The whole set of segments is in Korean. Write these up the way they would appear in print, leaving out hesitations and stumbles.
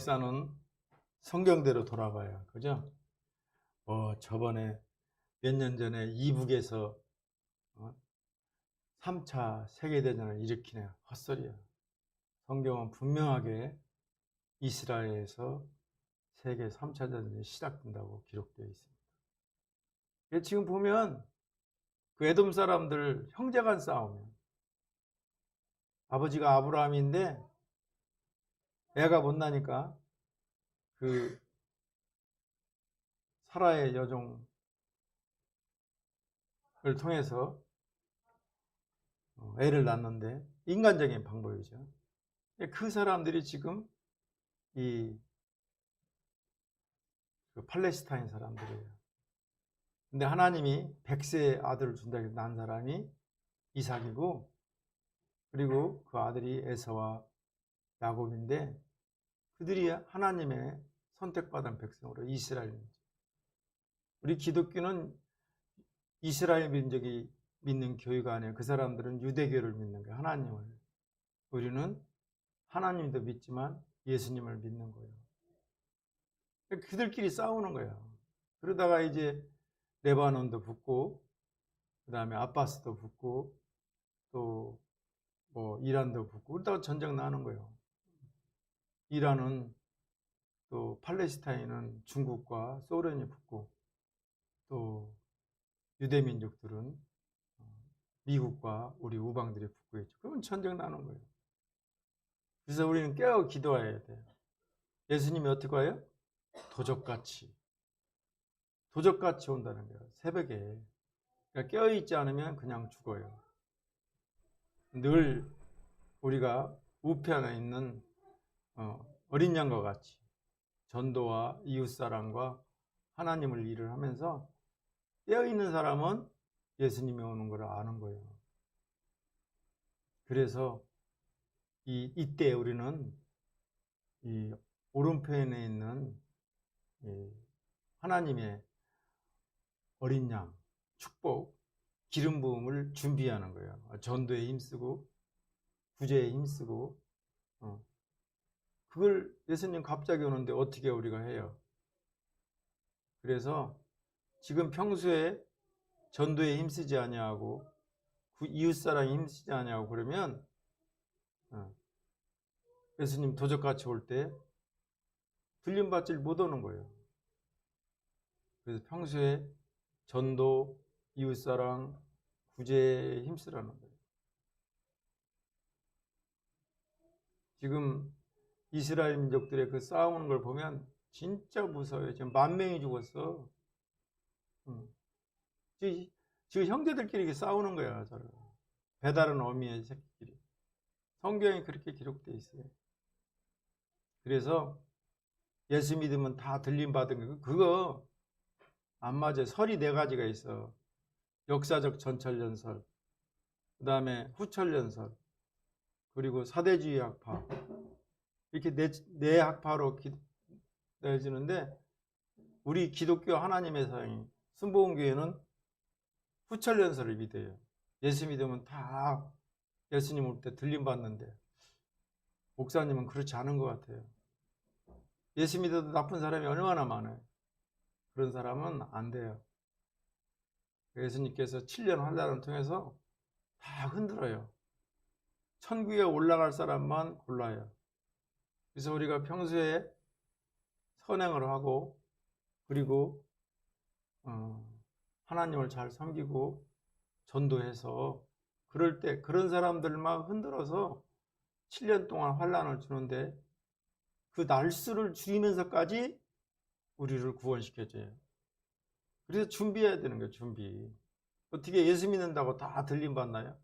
역사는 성경대로 돌아가요. 그죠? 저번에 몇 년 전에 이북에서 3차 세계대전을 일으키네. 헛소리야. 성경은 분명하게 이스라엘에서 세계 3차 대전이 시작된다고 기록되어 있습니다. 지금 보면 그 에돔 사람들 형제간 싸우면 아버지가 아브라함인데 애가 못 나니까 그 사라의 여종을 통해서 애를 낳는데 인간적인 방법이죠. 그 사람들이 지금 이 팔레스타인 사람들이에요. 근데 하나님이 100세 아들을 준다고 해서 낳은 사람이 이삭이고, 그리고 그 아들이 에서와 야곱인데 그들이 하나님의 선택받은 백성으로 이스라엘입니다. 우리 기독교는 이스라엘 민족이 믿는 교회가 아니에요. 그 사람들은 유대교를 믿는 거예요. 하나님을. 우리는 하나님도 믿지만 예수님을 믿는 거예요. 그들끼리 싸우는 거예요. 그러다가 이제 레바논도 붙고, 그 다음에 아바스도 붙고, 또 뭐 이란도 붙고, 그러다가 전쟁 나는 거예요. 이란은 또 팔레스타인은 중국과 소련이 붙고, 또 유대민족들은 미국과 우리 우방들이 붙고 있죠. 그러면 전쟁 나는 거예요. 그래서 우리는 깨어 기도해야 돼요. 예수님이 어떻게 와요? 도적같이 온다는 거예요. 새벽에. 그러니까 깨어있지 않으면 그냥 죽어요. 늘 우리가 우편에 있는 어린 양과 같이 전도와 이웃사랑과 하나님을 일을 하면서 깨어있는 사람은 예수님이 오는 걸 아는 거예요. 그래서 이때 우리는 이 오른편에 있는 하나님의 어린 양, 축복, 기름 부음을 준비하는 거예요. 전도에 힘쓰고 구제에 힘쓰고, 그걸 예수님 갑자기 오는데 어떻게 우리가 해요? 그래서 지금 평소에 전도에 힘쓰지 아니하고 이웃사랑에 힘쓰지 아니하고 그러면 예수님 도적같이 올 때 들림받질 못하는 거예요. 그래서 평소에 전도, 이웃사랑, 구제에 힘쓰라는 거예요. 지금 이스라엘 민족들의 그 싸우는 걸 보면 진짜 무서워요. 지금 10,000명이 죽었어. 지금 형제들끼리 이렇게 싸우는 거야. 배다른 어미의 새끼끼리. 성경에 그렇게 기록되어 있어요. 그래서 예수 믿으면 다 들림받은 거, 그거 안 맞아요. 설이 4가지가 있어. 역사적 전철연설, 그 다음에 후철연설, 그리고 사대주의 학파. 이렇게 네 학파로 내어지는데, 우리 기독교 하나님의 사랑이 순복음교회는 후철연설을 믿어요. 예수 믿으면 다 예수님 올 때 들림받는데, 목사님은 그렇지 않은 것 같아요. 예수 믿어도 나쁜 사람이 얼마나 많아요. 그런 사람은 안 돼요. 예수님께서 7년 환난을 통해서 다 흔들어요. 천국에 올라갈 사람만 골라요. 그래서 우리가 평소에 선행을 하고, 그리고 하나님을 잘 섬기고 전도해서, 그럴 때 그런 사람들만 흔들어서 7년 동안 환난을 주는데, 그 날수를 줄이면서까지 우리를 구원시켜줘요. 그래서 준비해야 되는 거예요. 준비. 어떻게 예수 믿는다고 다 들림받나요?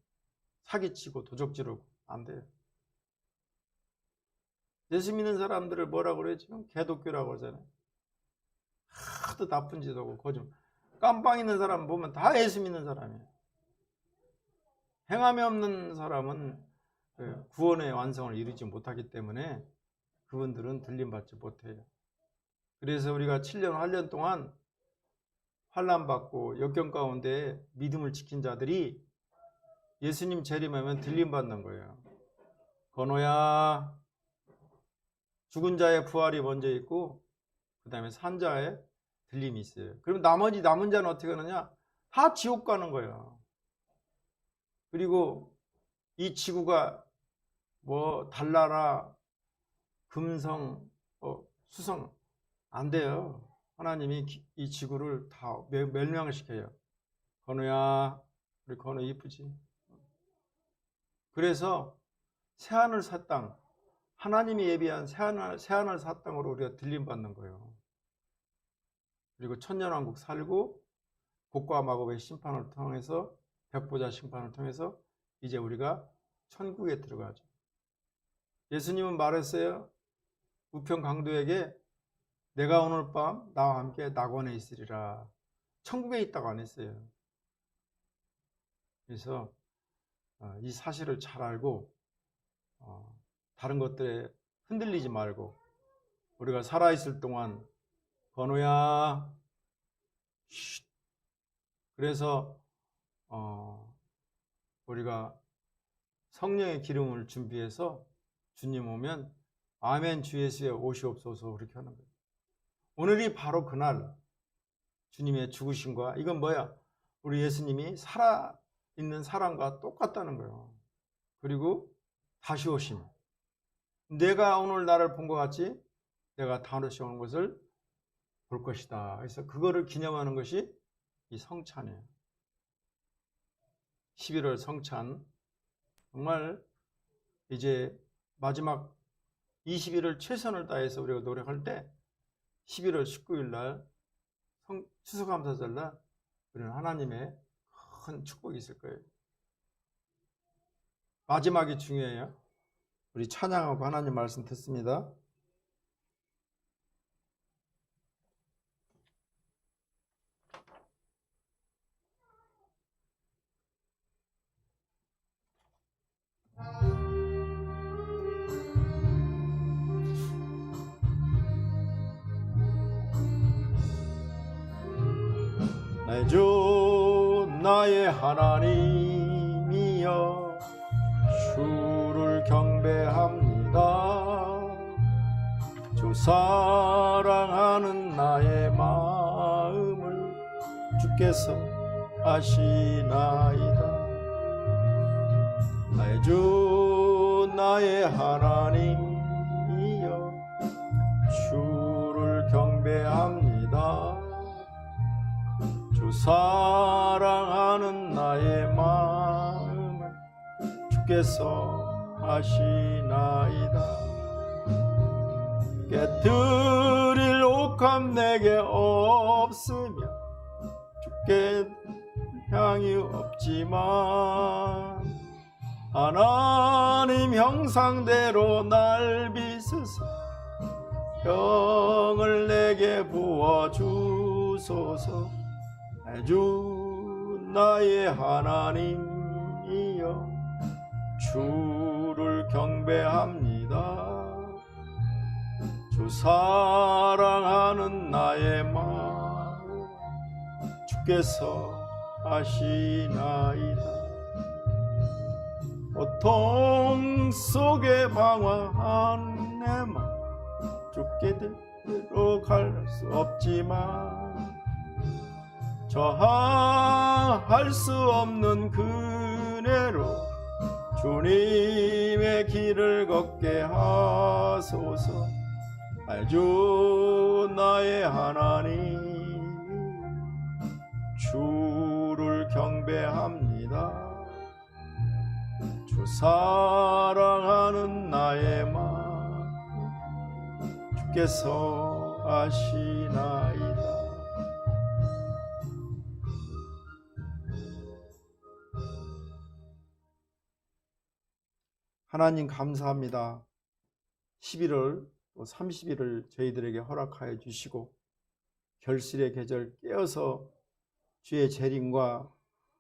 사기치고 도적질하고 안 돼요. 예수 믿는 사람들을 뭐라고 그래요? 지금 개독교라고 그러잖아요. 하도 나쁜 짓 하고 거짓말. 깜빵 있는 사람 보면 다 예수 믿는 사람이에요. 행함이 없는 사람은 구원의 완성을 이루지 못하기 때문에 그분들은 들림받지 못해요. 그래서 우리가 7년, 8년 동안 환난받고 역경 가운데 믿음을 지킨 자들이 예수님 재림하면 들림받는 거예요. 건호야, 죽은 자의 부활이 먼저 있고 그 다음에 산 자의 들림이 있어요. 그럼 나머지 남은 자는 어떻게 하느냐? 다 지옥 가는 거예요. 그리고 이 지구가 뭐 달나라, 금성, 수성 안 돼요. 하나님이 이 지구를 다 멸망을 시켜요. 건우야, 우리 건우 이쁘지? 그래서 새하늘 새 땅, 하나님이 예비한 새하늘 새 땅으로 우리가 들림받는 거예요. 그리고 천년왕국 살고 복과 마법의 심판을 통해서, 백보자 심판을 통해서 이제 우리가 천국에 들어가죠. 예수님은 말했어요. 우편 강도에게 내가 오늘 밤 나와 함께 낙원에 있으리라. 천국에 있다고 안 했어요. 그래서 이 사실을 잘 알고 다른 것들에 흔들리지 말고 우리가 살아있을 동안 건우야, 쉿. 그래서 우리가 성령의 기름을 준비해서 주님 오면 아멘 주 예수의 오시옵소서 그렇게 하는 거예요. 오늘이 바로 그날 주님의 죽으심과 이건 뭐야? 우리 예수님이 살아있는 사람과 똑같다는 거예요. 그리고 다시 오심. 내가 오늘 나를 본 것 같이 내가 다시 오는 것을 볼 것이다. 그래서 그거를 기념하는 것이 이 성찬이에요. 11월 성찬. 정말 이제 마지막 20일을 최선을 다해서 우리가 노력할 때 11월 19일 날 추수감사절 날 우리는 하나님의 큰 축복이 있을 거예요. 마지막이 중요해요. 우리 찬양하고 하나님 말씀 듣습니다. 내 주 나의 하나님이여 주를 경배합니다. 주 사랑하는 나의 마음을 주께서 아시나이다. 내 주 나의 하나님이여 주를 경배합니다. 주 사랑하는 나의 마음을 주께서 아시나이다. 깨뜨릴 옥합 내게 없으며 주께 향이 없지만 하나님 형상대로 날 빚으사 형을 내게 부어주소서. 주 나의 하나님이여 주를 경배합니다. 주 사랑하는 나의 마음 주께서 아시나이다. 고통 속에 방황한 내 맘 주께대로 갈 수 없지만 저항할 수 없는 그네로 주님의 길을 걷게 하소서. 주 나의 하나님 주를 경배합니다. 주 사랑하는 나의 마음 주께서 아시나이다. 하나님 감사합니다. 11월 또 30일을 저희들에게 허락하여 주시고 결실의 계절 깨어서 주의 재림과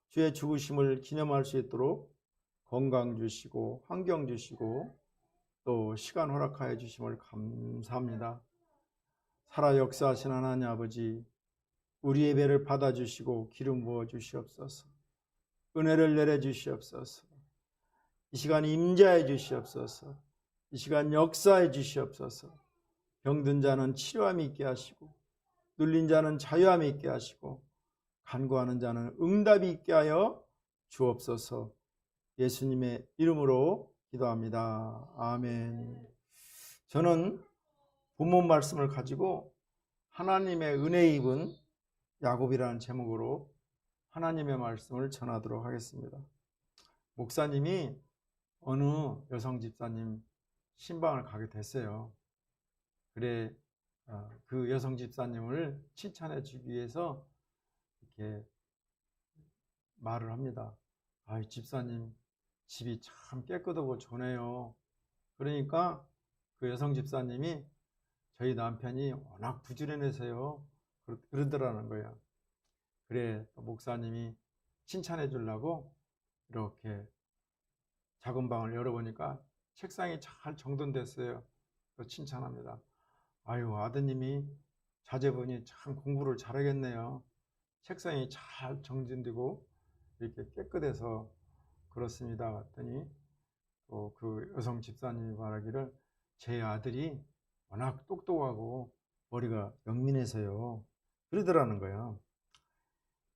주의 죽으심을 기념할 수 있도록 건강 주시고 환경 주시고 또 시간 허락하여 주심을 감사합니다. 살아 역사하신 하나님 아버지, 우리 예배를 받아주시고 기름 부어 주시옵소서. 은혜를 내려 주시옵소서. 이 시간 임재해 주시옵소서. 이 시간 역사해 주시옵소서. 병든 자는 치료함이 있게 하시고 눌린 자는 자유함이 있게 하시고 간구하는 자는 응답이 있게 하여 주옵소서. 예수님의 이름으로 기도합니다. 아멘. 저는 본문 말씀을 가지고 하나님의 은혜 입은 야곱이라는 제목으로 하나님의 말씀을 전하도록 하겠습니다. 목사님이 어느 여성 집사님 신방을 가게 됐어요. 그래 그 여성 집사님을 칭찬해 주기 위해서 이렇게 말을 합니다. 아, 집사님 집이 참 깨끗하고 좋네요. 그러니까 그 여성 집사님이 저희 남편이 워낙 부지런해서요 그러더라는 거예요. 그래 목사님이 칭찬해 주려고 이렇게 작은 방을 열어보니까 책상이 잘 정돈됐어요. 칭찬합니다. 아유, 아드님이 자제분이 참 공부를 잘하겠네요. 책상이 잘 정돈되고 이렇게 깨끗해서 그렇습니다. 했더니 또 그 여성 집사님이 말하기를 제 아들이 워낙 똑똑하고 머리가 영민해서요 그러더라는 거예요.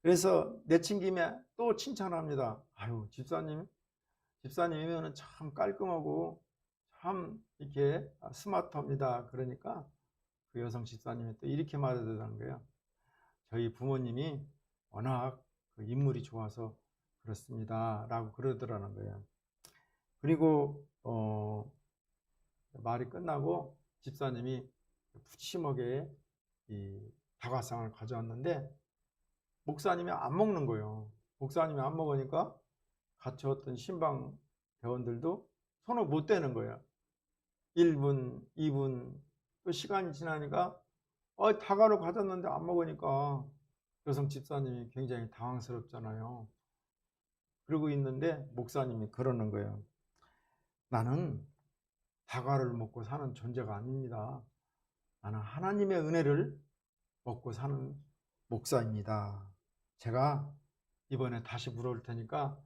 그래서 내친 김에 또 칭찬합니다. 아유, 집사님이면 참 깔끔하고 참 이렇게 스마트합니다. 그러니까 그 여성 집사님이 또 이렇게 말하더라는 거예요. 저희 부모님이 워낙 그 인물이 좋아서 그렇습니다. 라고 그러더라는 거예요. 그리고 말이 끝나고 집사님이 푸짐하게 이 다과상을 가져왔는데 목사님이 안 먹는 거예요. 목사님이 안 먹으니까 같이 왔던 신방 대원들도 손을 못 대는 거예요. 1분, 2분 또 시간이 지나니까 다과를 가졌는데 안 먹으니까 여성 집사님이 굉장히 당황스럽잖아요. 그러고 있는데 목사님이 그러는 거예요. 나는 다과를 먹고 사는 존재가 아닙니다. 나는 하나님의 은혜를 먹고 사는 목사입니다. 제가 이번에 다시 물어볼 테니까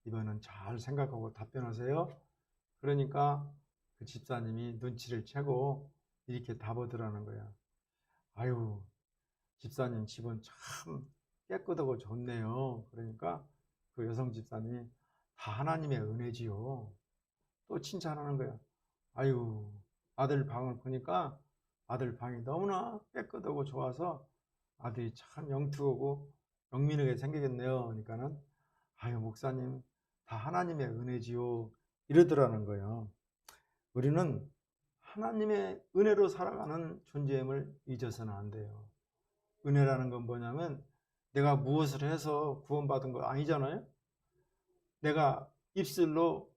이번엔 잘 생각하고 답변하세요. 그러니까 그 집사님이 눈치를 채고 이렇게 답하더라는 거야. 아유, 집사님 집은 참 깨끗하고 좋네요. 그러니까 그 여성 집사님이 다 하나님의 은혜지요. 또 칭찬하는 거야. 아유, 아들 방을 보니까 아들 방이 너무나 깨끗하고 좋아서 아들이 참 영투하고 영민하게 생기겠네요. 그러니까는 아유, 목사님 다 하나님의 은혜지요. 이러더라는 거예요. 우리는 하나님의 은혜로 살아가는 존재임을 잊어서는 안 돼요. 은혜라는 건 뭐냐면 내가 무엇을 해서 구원받은 거 아니잖아요. 내가 입술로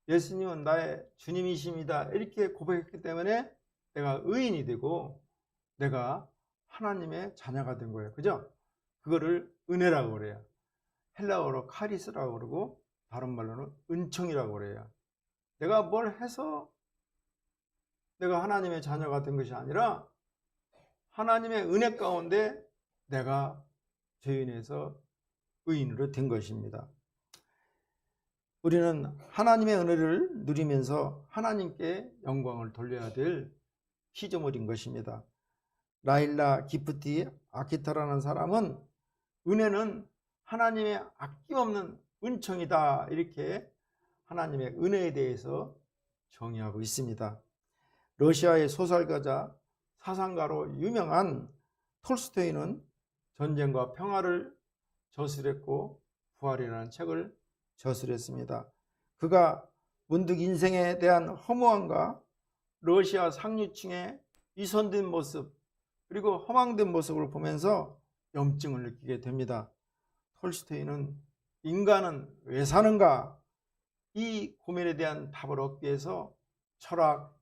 예수님은 나의 주님이십니다 이렇게 고백했기 때문에 내가 의인이 되고 내가 하나님의 자녀가 된 거예요. 그죠? 그거를 은혜라고 그래요. 헬라어로 카리스라고 그러고 다른 말로는 은총이라고 그래요. 내가 뭘 해서 내가 하나님의 자녀가 된 것이 아니라 하나님의 은혜 가운데 내가 죄인에서 의인으로 된 것입니다. 우리는 하나님의 은혜를 누리면서 하나님께 영광을 돌려야 될 피조물인 것입니다. 라일라 기프티 아키타라는 사람은 은혜는 하나님의 아낌없는 은총이다 이렇게 하나님의 은혜에 대해서 정의하고 있습니다. 러시아의 소설가자 사상가로 유명한 톨스토이는 전쟁과 평화를 저술했고 부활이라는 책을 저술했습니다. 그가 문득 인생에 대한 허무함과 러시아 상류층의 위선된 모습 그리고 허망된 모습을 보면서 염증을 느끼게 됩니다. 톨스토이는 인간은 왜 사는가? 이 고민에 대한 답을 얻기 위해서 철학,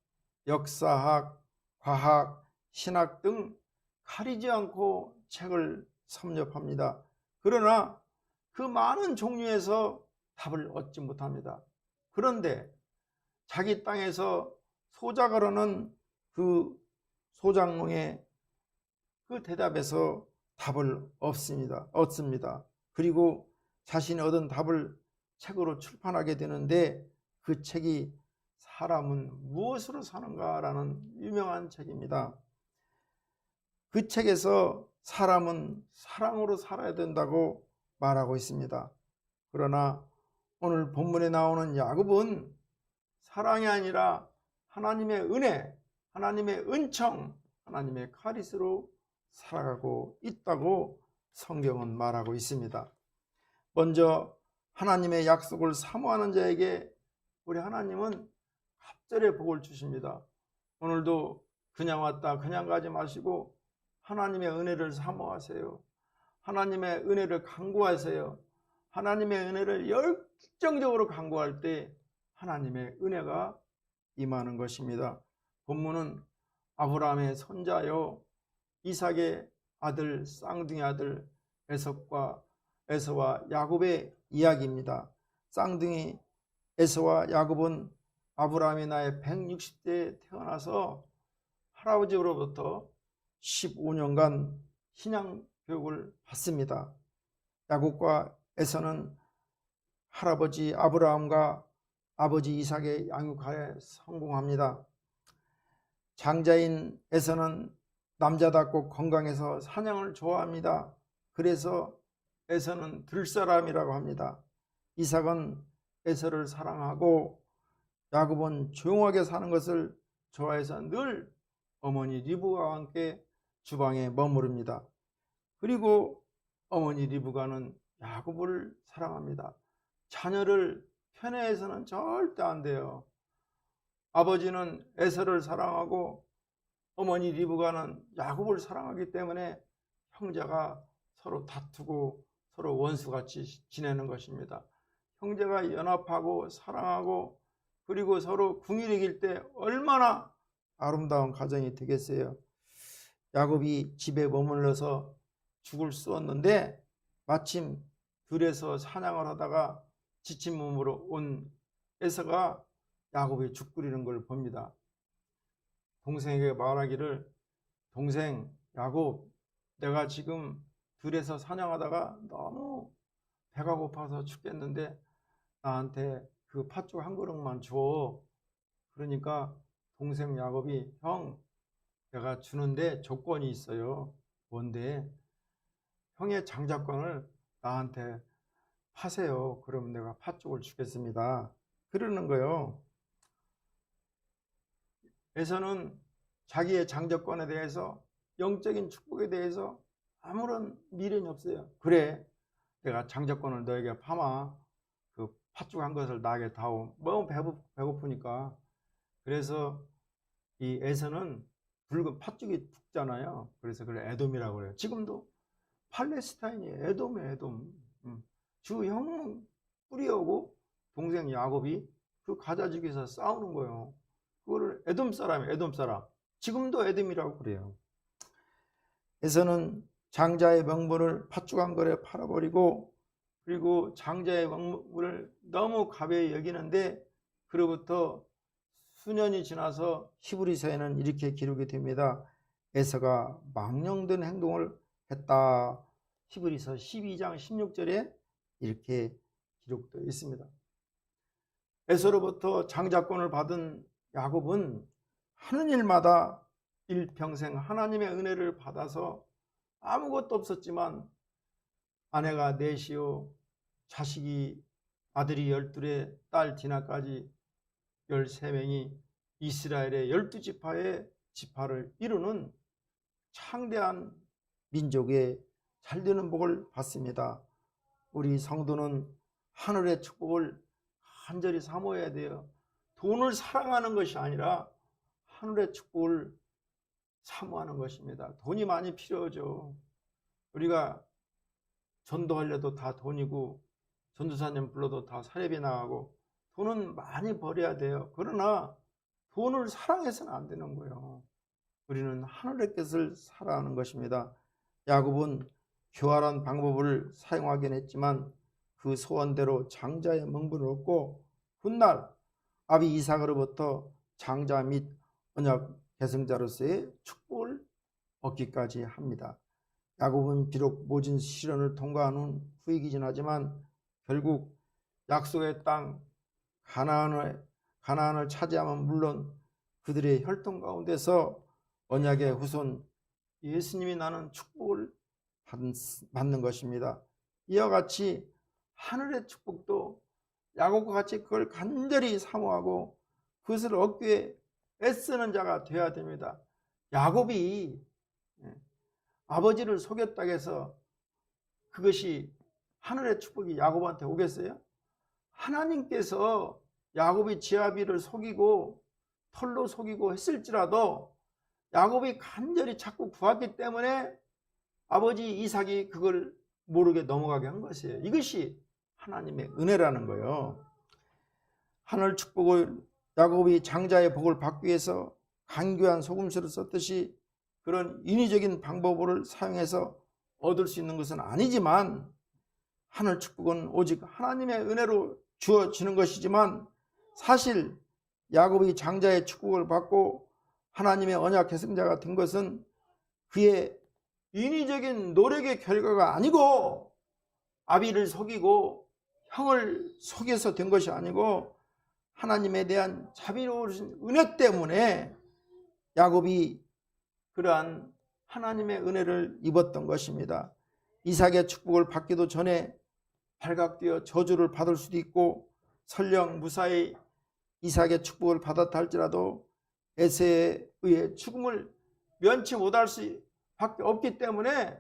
역사학, 과학, 신학 등 가리지 않고 책을 섭렵합니다. 그러나 그 많은 종류에서 답을 얻지 못합니다. 그런데 자기 땅에서 소작을 하는 그 소작농의 그 대답에서 답을 얻습니다. 그리고 자신이 얻은 답을 책으로 출판하게 되는데 그 책이 사람은 무엇으로 사는가라는 유명한 책입니다. 그 책에서 사람은 사랑으로 살아야 된다고 말하고 있습니다. 그러나 오늘 본문에 나오는 야곱은 사랑이 아니라 하나님의 은혜, 하나님의 은총, 하나님의 카리스로 살아가고 있다고 성경은 말하고 있습니다. 먼저 하나님의 약속을 사모하는 자에게 우리 하나님은 갑절의 복을 주십니다. 오늘도 그냥 왔다 그냥 가지 마시고 하나님의 은혜를 사모하세요. 하나님의 은혜를 간구하세요. 하나님의 은혜를 열정적으로 간구할 때 하나님의 은혜가 임하는 것입니다. 본문은 아브라함의 손자요 이삭의 아들 쌍둥이 아들 에서와 야곱의 이야기입니다. 쌍둥이 에서와 야곱은 아브라함이 나이 160세에 태어나서 할아버지로부터 15년간 신앙 교육을 받습니다. 야곱과 에서는 할아버지 아브라함과 아버지 이삭의 양육하에 성공합니다. 장자인 에서는 남자답고 건강해서 사냥을 좋아합니다. 그래서 에서는 들사람이라고 합니다. 이삭은 에서를 사랑하고 야곱은 조용하게 사는 것을 좋아해서 늘 어머니 리브가와 함께 주방에 머무릅니다. 그리고 어머니 리브가는 야곱을 사랑합니다. 자녀를 편애해서는 절대 안 돼요. 아버지는 에서를 사랑하고 어머니 리브가는 야곱을 사랑하기 때문에 형제가 서로 다투고 서로 원수같이 지내는 것입니다. 형제가 연합하고 사랑하고 그리고 서로 궁일이 길 때 얼마나 아름다운 가정이 되겠어요. 야곱이 집에 머물러서 죽을 쏘았는데 마침 들에서 사냥을 하다가 지친 몸으로 온 에서가 야곱이 죽 끓이는 걸 봅니다. 동생에게 말하기를 동생 야곱 내가 지금 들에서 사냥하다가 너무 배가 고파서 죽겠는데 나한테 그 팥죽 한 그릇만 줘. 그러니까 동생 야곱이 형 내가 주는데 조건이 있어요. 뭔데? 형의 장자권을 나한테 파세요. 그럼 내가 팥죽을 주겠습니다. 그러는 거예요. 에서는 자기의 장자권에 대해서 영적인 축복에 대해서 아무런 미련이 없어요. 그래 내가 장자권을 너에게 파마 그 팥죽 한 것을 나에게 다오. 너무 배고프니까. 그래서 이 에서는 붉은 팥죽이 붓잖아요. 그래서 그걸 에돔이라고 그래요. 지금도 팔레스타인이 에돔이에요. 에돔. 주 형 뿌리오고 동생 야곱이 그 가자지기에서 싸우는 거예요. 그거를 에돔 사람이에요. 에돔 사람. 지금도 에돔이라고 그래요. 에서는 장자의 명분을 팥죽 한 거에 팔아버리고 그리고 장자의 명분을 너무 가벼이 여기는데 그로부터 수년이 지나서 히브리서에는 이렇게 기록이 됩니다. 에서가 망령된 행동을 했다. 히브리서 12장 16절에 이렇게 기록되어 있습니다. 에서로부터 장자권을 받은 야곱은 하는 일마다 일평생 하나님의 은혜를 받아서 아무것도 없었지만 아내가 넷이요 자식이 아들이 12에 딸 디나까지 13명이 이스라엘의 12지파의 지파를 이루는 창대한 민족의 잘되는 복을 받습니다. 우리 성도는 하늘의 축복을 간절히 사모해야 돼요. 돈을 사랑하는 것이 아니라 하늘의 축복을 사모하는 것입니다. 돈이 많이 필요하죠. 우리가 전도하려도 다 돈이고 전도사님 불러도 다 사례비 나가고 돈은 많이 벌어야 돼요. 그러나 돈을 사랑해서는 안 되는 거예요. 우리는 하늘의 뜻을 살아가는 것입니다. 야곱은 교활한 방법을 사용하긴 했지만 그 소원대로 장자의 명분을 얻고 훗날 아비 이삭으로부터 장자 및 언약 계승자로서의 축복을 얻기까지 합니다. 야곱은 비록 모진 시련을 통과한 후이긴 하지만 결국 약속의 땅 가나안에 가나안을 차지하면 물론 그들의 혈통 가운데서 언약의 후손 예수님이 나는 축복을 받는 것입니다. 이와 같이 하늘의 축복도 야곱과 같이 그걸 간절히 사모하고 그것을 얻기 위해 애쓰는 자가 되어야 됩니다. 야곱이 아버지를 속였다고 해서 그것이 하늘의 축복이 야곱한테 오겠어요? 하나님께서 야곱이 지아비를 속이고 털로 속이고 했을지라도 야곱이 간절히 자꾸 구했기 때문에 아버지 이삭이 그걸 모르게 넘어가게 한 것이에요. 이것이 하나님의 은혜라는 거예요. 하늘 축복을 야곱이 장자의 복을 받기 위해서 간교한 소금술을 썼듯이 그런 인위적인 방법을 사용해서 얻을 수 있는 것은 아니지만 하늘 축복은 오직 하나님의 은혜로 주어지는 것이지만 사실 야곱이 장자의 축복을 받고 하나님의 언약 계승자가 된 것은 그의 인위적인 노력의 결과가 아니고 아비를 속이고 형을 속여서 된 것이 아니고 하나님에 대한 자비로우신 은혜 때문에 야곱이 그러한 하나님의 은혜를 입었던 것입니다. 이삭의 축복을 받기도 전에 발각되어 저주를 받을 수도 있고 설령 무사히 이삭의 축복을 받았다 할지라도 에세에 의해 죽음을 면치 못할 수밖에 없기 때문에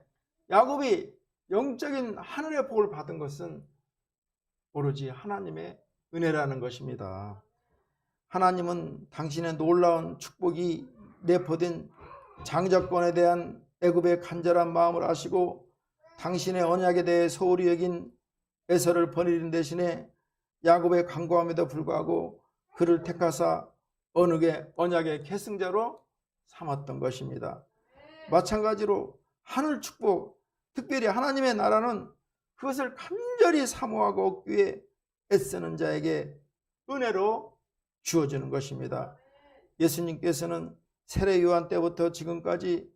야곱이 영적인 하늘의 복을 받은 것은 오로지 하나님의 은혜라는 것입니다. 하나님은 당신의 놀라운 축복이 내포된 장자권에 대한 애굽의 간절한 마음을 아시고 당신의 언약에 대해 소홀히 여긴 에서를 버리는 대신에 야곱의 간구함에도 불구하고 그를 택하사 어느 언약의 계승자로 삼았던 것입니다. 마찬가지로 하늘 축복, 특별히 하나님의 나라는 그것을 간절히 사모하고 얻기 위해 애쓰는 자에게 은혜로 주어지는 것입니다. 예수님께서는 세례 요한 때부터 지금까지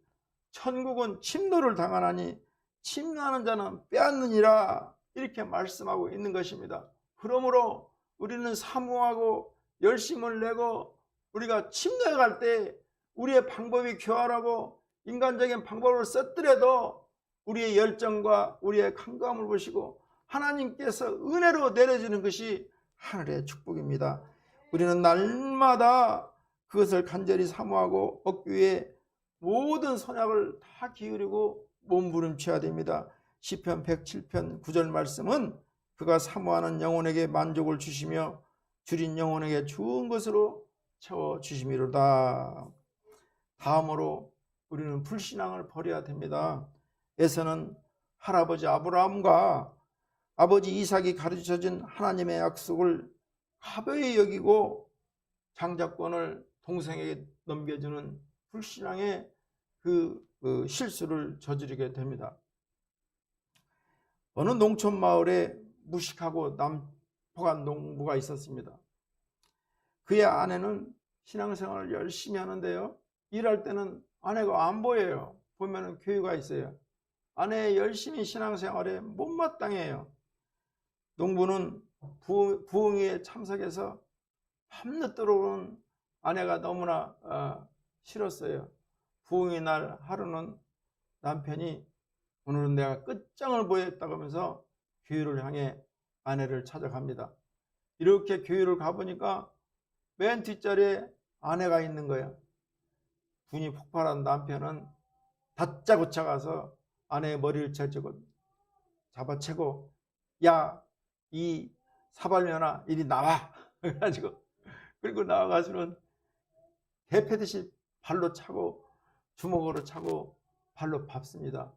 천국은 침노를 당하나니 침노하는 자는 빼앗느니라 이렇게 말씀하고 있는 것입니다. 그러므로 우리는 사모하고 열심을 내고 우리가 침노에 갈 때 우리의 방법이 교활하고 인간적인 방법을 썼더라도 우리의 열정과 우리의 간구함을 보시고 하나님께서 은혜로 내려주는 것이 하늘의 축복입니다. 우리는 날마다 그것을 간절히 사모하고 얻기 위해 모든 선약을 다 기울이고 몸부림쳐야 됩니다. 시편 107편 9절 말씀은 그가 사모하는 영혼에게 만족을 주시며 줄인 영혼에게 좋은 것으로 채워주심이로다. 다음으로 우리는 불신앙을 버려야 됩니다. 에서는 할아버지 아브라함과 아버지 이삭이 가르쳐준 하나님의 약속을 가벼이 여기고 장자권을 동생에게 넘겨주는 불신앙의 그 실수를 저지르게 됩니다. 어느 농촌 마을에 무식하고 난폭한 농부가 있었습니다. 그의 아내는 신앙생활을 열심히 하는데요, 일할 때는 아내가 안 보여요. 보면은 교회가 있어요. 아내의 열심히 신앙생활에 못마땅해요. 농부는 부흥회에 참석해서 밤늦도록 오는 아내가 너무나 싫었어요. 부흥회 날 하루는 남편이 오늘은 내가 끝장을 보였다고 하면서 교회를 향해 아내를 찾아갑니다. 이렇게 교회를 가보니까 맨 뒷자리에 아내가 있는 거예요. 분이 폭발한 남편은 다짜고짜 가서 아내의 머리를 잡아채고 야, 이 사발면아 이리 나와 그래가지고 그리고 나와가지고는 개패듯이 발로 차고 주먹으로 차고 발로 밟습니다.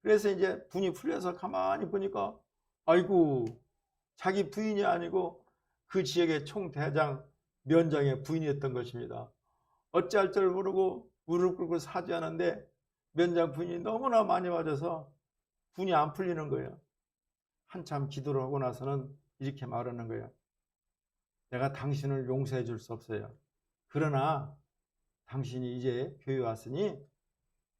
그래서 이제 분이 풀려서 가만히 보니까 아이고 자기 부인이 아니고 그 지역의 총대장 면장의 부인이었던 것입니다. 어찌할 줄 모르고 무릎 꿇고 사죄하는데 면장 부인이 너무나 많이 맞아서 분이 안 풀리는 거예요. 한참 기도를 하고 나서는 이렇게 말하는 거예요. 내가 당신을 용서해 줄 수 없어요. 그러나 당신이 이제 교회 왔으니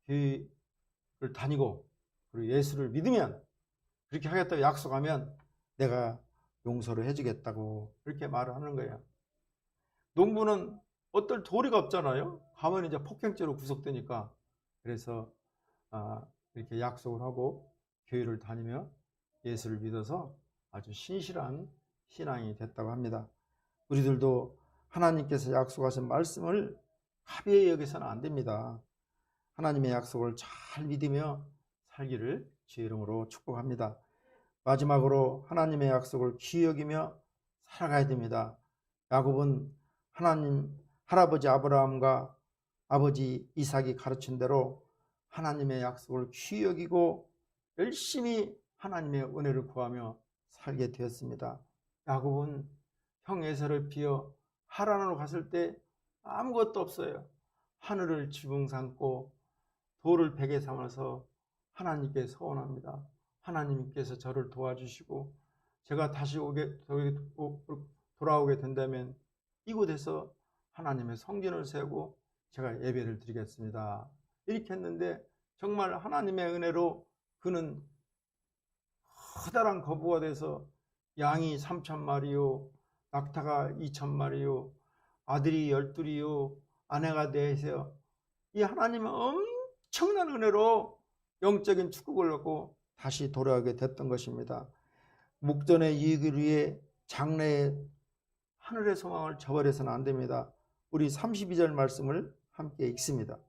교회를 다니고 그리고 예수를 믿으면 그렇게 하겠다고 약속하면 내가 용서를 해주겠다고 그렇게 말을 하는 거예요. 농부는 어떨 도리가 없잖아요. 가면 이제 폭행죄로 구속되니까. 그래서 이렇게 약속을 하고 교회를 다니며 예수를 믿어서 아주 신실한 신앙이 됐다고 합니다. 우리들도 하나님께서 약속하신 말씀을 가벼이 여기서는 안 됩니다. 하나님의 약속을 잘 믿으며 살기를 주의 이름으로 축복합니다. 마지막으로 하나님의 약속을 귀히 여기며 살아가야 됩니다. 야곱은 하나님 할아버지 아브라함과 아버지 이삭이 가르친 대로 하나님의 약속을 귀히 여기고 열심히 하나님의 은혜를 구하며 살게 되었습니다. 야곱은 형 에서를 비어 하란으로 갔을 때 아무것도 없어요. 하늘을 지붕 삼고 돌을 베개 삼아서 하나님께 서원합니다. 하나님께서 저를 도와주시고 제가 다시 돌아오게 된다면 이곳에서 하나님의 성전을 세우고 제가 예배를 드리겠습니다. 이렇게 했는데 정말 하나님의 은혜로 그는 커다란 거부가 돼서 양이 3,000마리요, 낙타가 2,000마리요, 아들이 12이요, 아내가 4여. 이 하나님의 엄청난 은혜로 영적인 축복을 얻고 다시 돌아오게 됐던 것입니다. 목전의 이익을 위해 장래의 하늘의 소망을 저버려서는 안 됩니다. 우리 32절 말씀을 함께 읽습니다.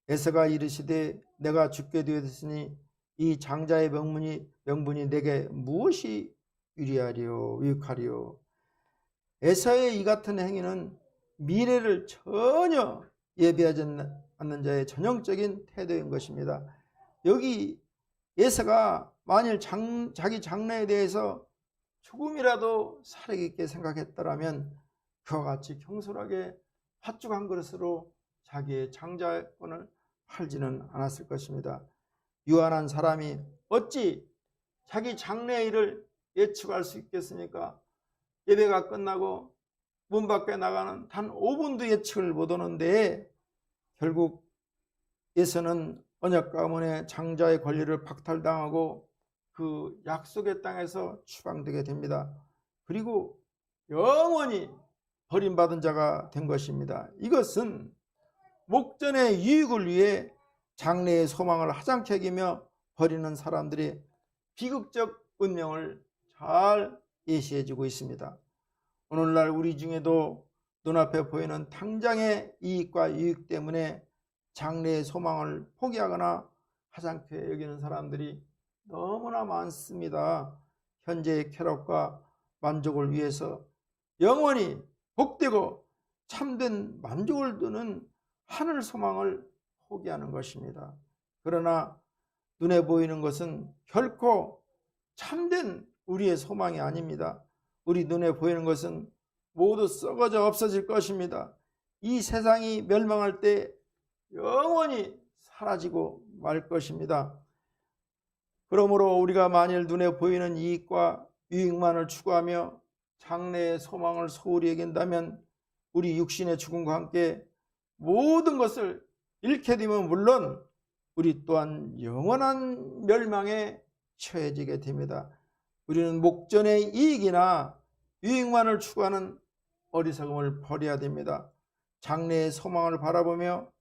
에서가 이르시되 내가 죽게 되었으니 이 장자의 명분이 내게 무엇이 유익하리요. 에서의 이 같은 행위는 미래를 전혀 예비하지 않는 자의 전형적인 태도인 것입니다. 여기 에서가 만일 자기 장래에 대해서 조금이라도 살아있게 생각했더라면 그와 같이 경솔하게 팥죽 한 그릇으로 자기의 장자권을 팔지는 않았을 것입니다. 유한한 사람이 어찌 자기 장래의 일을 예측할 수 있겠습니까? 예배가 끝나고 문 밖에 나가는 단 5분도 예측을 못하는데 결국 에서는 언약 가문의 장자의 권리를 박탈당하고 그 약속의 땅에서 추방되게 됩니다. 그리고 영원히 버림받은 자가 된 것입니다. 이것은 목전의 유익을 위해 장래의 소망을 하찮게 여기며 버리는 사람들의 비극적 운명을 잘 예시해주고 있습니다. 오늘날 우리 중에도 눈앞에 보이는 당장의 이익과 유익 때문에 장래의 소망을 포기하거나 하찮게 여기는 사람들이 너무나 많습니다. 현재의 쾌락과 만족을 위해서 영원히 복되고 참된 만족을 두는 하늘 소망을 포기하는 것입니다. 그러나 눈에 보이는 것은 결코 참된 우리의 소망이 아닙니다. 우리 눈에 보이는 것은 모두 썩어져 없어질 것입니다. 이 세상이 멸망할 때 영원히 사라지고 말 것입니다. 그러므로 우리가 만일 눈에 보이는 이익과 유익만을 추구하며 장래의 소망을 소홀히 여긴다면 우리 육신의 죽음과 함께 모든 것을 잃게 되면 물론 우리 또한 영원한 멸망에 처해지게 됩니다. 우리는 목전의 이익이나 유익만을 추구하는 어리석음을 버려야 됩니다. 장래의 소망을 바라보며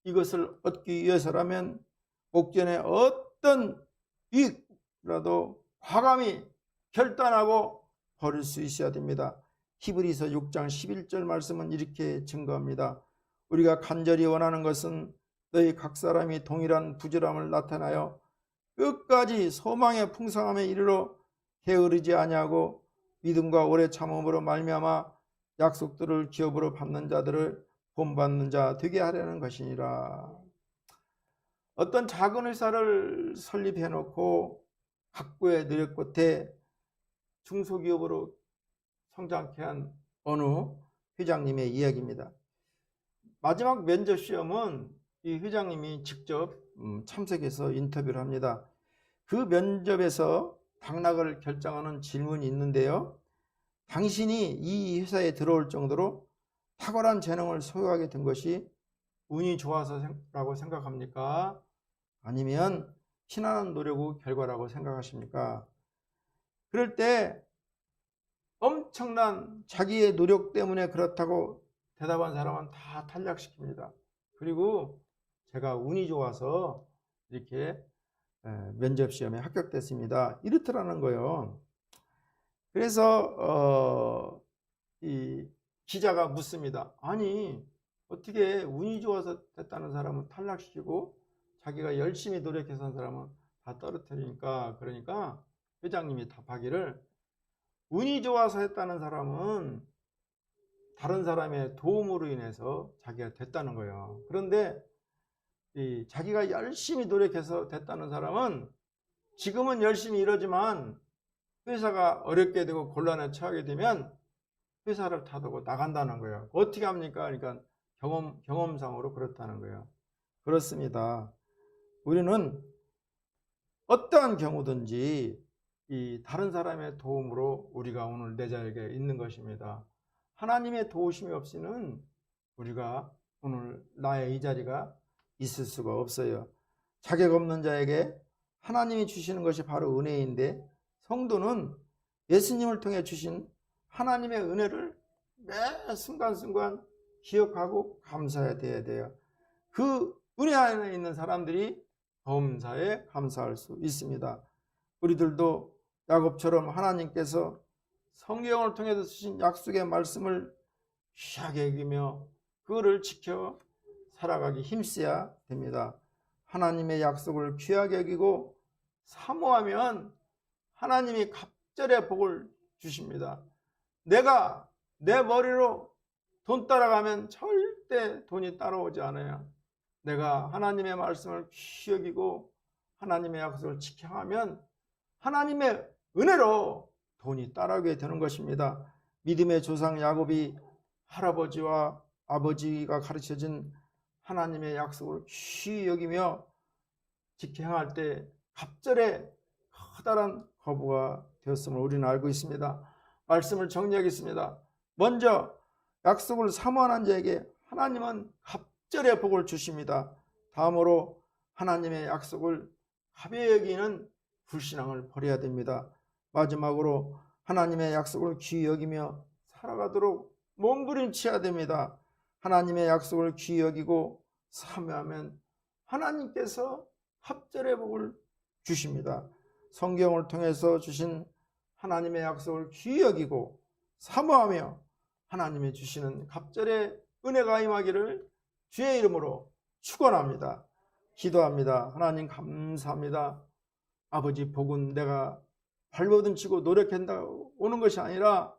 이것을 얻기 위해서라면 목전의 어떤 유익이라도 과감히 결단하고 버릴 수 있어야 됩니다. 히브리서 6장 11절 말씀은 이렇게 증거합니다. 우리가 간절히 원하는 것은 너희 각 사람이 동일한 부지런함을 나타나여 끝까지 소망의 풍성함에 이르러 게으르지 아니하고 믿음과 오래 참음으로 말미암아 약속들을 기업으로 받는 자들을 본받는 자 되게 하려는 것이니라. 어떤 작은 회사를 설립해 놓고 각고의 노력 끝에 중소기업으로 성장케 한 어느 회장님의 이야기입니다. 마지막 면접 시험은 이 회장님이 직접 참석해서 인터뷰를 합니다. 그 면접에서 당락을 결정하는 질문이 있는데요. 당신이 이 회사에 들어올 정도로 탁월한 재능을 소유하게 된 것이 운이 좋아서라고 생각합니까? 아니면 피나는 노력 후 결과라고 생각하십니까? 그럴 때 엄청난 자기의 노력 때문에 그렇다고 대답한 사람은 다 탈락시킵니다. 그리고 제가 운이 좋아서 이렇게 면접시험에 합격됐습니다. 이렇더라는 거예요. 그래서 이 기자가 묻습니다. 아니 어떻게 운이 좋아서 됐다는 사람은 탈락시키고 자기가 열심히 노력해서 한 사람은 다 떨어뜨리니까, 그러니까 회장님이 답하기를 운이 좋아서 했다는 사람은 다른 사람의 도움으로 인해서 자기가 됐다는 거예요. 그런데 자기가 열심히 노력해서 됐다는 사람은 지금은 열심히 일하지만 회사가 어렵게 되고 곤란에 처하게 되면 회사를 타두고 나간다는 거예요. 어떻게 합니까? 그러니까 경험상으로 그렇다는 거예요. 그렇습니다. 우리는 어떠한 경우든지 이 다른 사람의 도움으로 우리가 오늘 내 자리에 있는 것입니다. 하나님의 도우심이 없이는 우리가 오늘 나의 이 자리가 있을 수가 없어요. 자격 없는 자에게 하나님이 주시는 것이 바로 은혜인데, 성도는 예수님을 통해 주신 하나님의 은혜를 매 순간순간 기억하고 감사해야 돼요. 그 은혜 안에 있는 사람들이 범사에 감사할 수 있습니다. 우리들도 야곱처럼 하나님께서 성경을 통해서 주신 약속의 말씀을 귀하게 여기며 그거를 지켜 살아가기 힘써야 됩니다. 하나님의 약속을 귀하게 여기고 사모하면 하나님이 갑절의 복을 주십니다. 내가 내 머리로 돈 따라가면 절대 돈이 따라오지 않아요. 내가 하나님의 말씀을 귀히 여기고 하나님의 약속을 지켜가면 하나님의 은혜로 돈이 따라오게 되는 것입니다. 믿음의 조상 야곱이 할아버지와 아버지가 가르쳐준 하나님의 약속을 귀히 여기며 지켜 행할 때 갑절의 커다란 거부가 되었음을 우리는 알고 있습니다. 말씀을 정리하겠습니다. 먼저 약속을 사모하는 자에게 하나님은 갑절의 복을 주십니다. 다음으로 하나님의 약속을 가벼이 여기는 불신앙을 버려야 됩니다. 마지막으로 하나님의 약속을 귀히 여기며 살아가도록 몸부림쳐야 됩니다. 하나님의 약속을 귀히 여기고 사모하면 하나님께서 갑절의 복을 주십니다. 성경을 통해서 주신 하나님의 약속을 귀히 여기고 사모하며 하나님이 주시는 갑절의 은혜가 임하기를 주의 이름으로 축원합니다. 기도합니다. 하나님 감사합니다. 아버지, 복은 내가 발버둥 치고 노력한다 오는 것이 아니라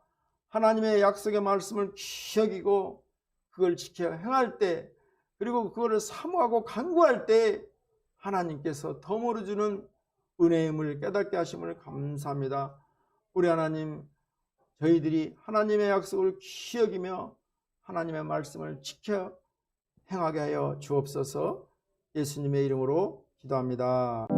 하나님의 약속의 말씀을 귀히 여기고 그걸 지켜 행할 때, 그리고 그거를 사모하고 간구할 때 하나님께서 덤으로 주는 은혜의 힘을 깨닫게 하심을 감사합니다. 우리 하나님, 저희들이 하나님의 약속을 귀히 여기며 하나님의 말씀을 지켜 행하게 하여 주옵소서. 예수님의 이름으로 기도합니다.